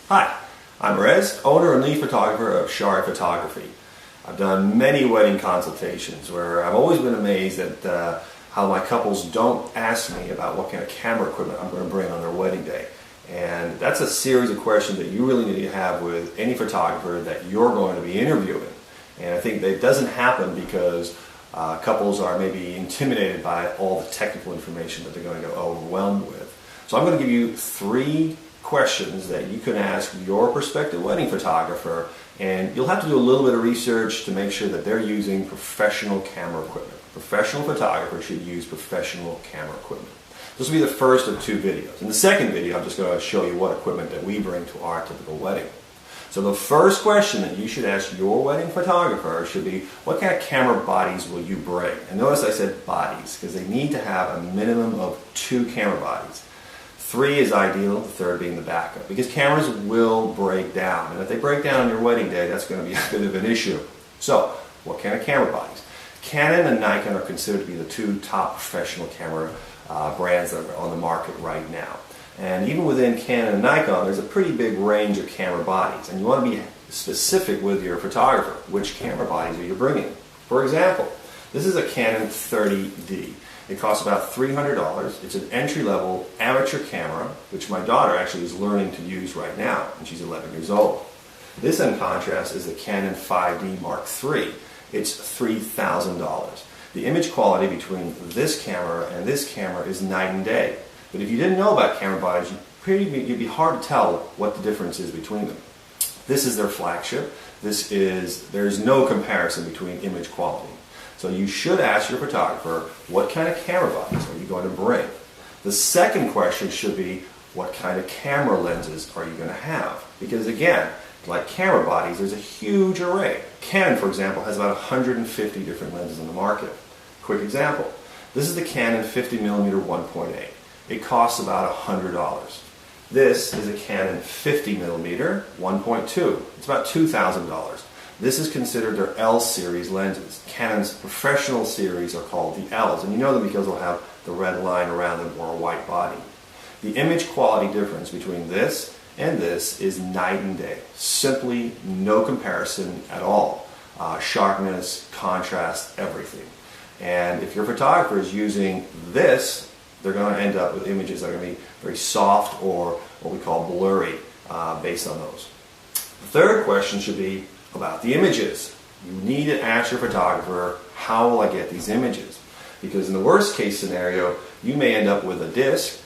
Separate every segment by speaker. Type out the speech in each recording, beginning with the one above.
Speaker 1: Hi, I'm Rez, owner and lead photographer of Shari Photography. I've done many wedding consultations where I've always been amazed at how my couples don't ask me about what kind of camera equipment I'm going to bring on their wedding day. And that's a series of questions that you really need to have with any photographer that you're going to be interviewing. And I think that it doesn't happen because couples are maybe intimidated by all the technical information that they're going to get overwhelmed with. So I'm going to give you 3 questions that you can ask your prospective wedding photographer, and you'll have to do a little bit of research to make sure that they're using professional camera equipment. Professional photographers should use professional camera equipment. This will be the first of 2 videos. In the second video, I'm just going to show you what equipment that we bring to our typical wedding. So the first question that you should ask your wedding photographer should be, what kind of camera bodies will you bring? And notice I said bodies, because they need to have a minimum of 2 camera bodies. 3 is ideal, the third being the backup, because cameras will break down. And if they break down on your wedding day, that's going to be a bit of an issue. So, what kind of camera bodies? Canon and Nikon are considered to be the 2 top professional camera brands that are on the market right now. And even within Canon and Nikon, there's a pretty big range of camera bodies. And you want to be specific with your photographer. Which camera bodies are you bringing? For example, this is a Canon 30D. It costs about $300. It's an entry-level amateur camera, which my daughter actually is learning to use right now, and she's 11 years old. This, in contrast, is the Canon 5D Mark III. It's $3,000. The image quality between this camera and this camera is night and day. But if you didn't know about camera bodies, you'd be hard to tell what the difference is between them. This is their flagship. There's no comparison between image quality. So you should ask your photographer, what kind of camera bodies are you going to bring? The second question should be, what kind of camera lenses are you going to have? Because again, like camera bodies, there's a huge array. Canon, for example, has about 150 different lenses on the market. Quick example, this is the Canon 50mm 1.8. It costs about $100. This is a Canon 50mm 1.2. It's about $2,000. This is considered their L series lenses. Canon's professional series are called the Ls, and you know them because they'll have the red line around them or a white body. The image quality difference between this and this is night and day. Simply no comparison at all. Sharpness, contrast, everything. And if your photographer is using this, they're going to end up with images that are going to be very soft or what we call blurry based on those. The third question should be about the images. You need to ask your photographer, how will I get these images? Because in the worst case scenario, you may end up with a disc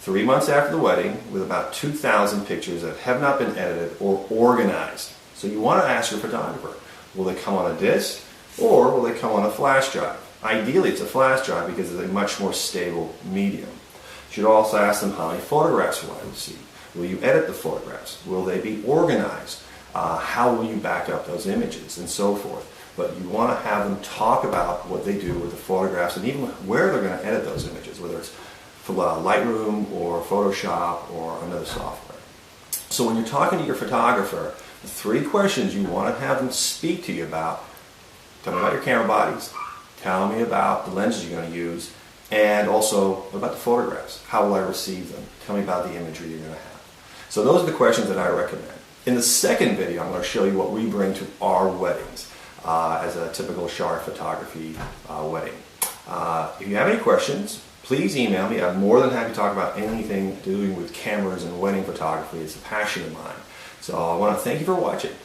Speaker 1: 3 months after the wedding with about 2,000 pictures that have not been edited or organized. So you want to ask your photographer, will they come on a disc or will they come on a flash drive? Ideally it's a flash drive because it's a much more stable medium. You should also ask them, how many photographs will I receive? Will you edit the photographs? Will they be organized? How will you back up those images, and so forth. But you want to have them talk about what they do with the photographs and even where they're going to edit those images, whether it's Lightroom or Photoshop or another software. So when you're talking to your photographer, the 3 questions you want to have them speak to you about: tell me about your camera bodies, tell me about the lenses you're going to use, and also about the photographs. How will I receive them? Tell me about the imagery you're going to have. So those are the questions that I recommend. In the second video, I'm going to show you what we bring to our weddings as a typical Shari Photography wedding. If you have any questions, please email me. I'm more than happy to talk about anything doing with cameras and wedding photography. It's a passion of mine. So I want to thank you for watching.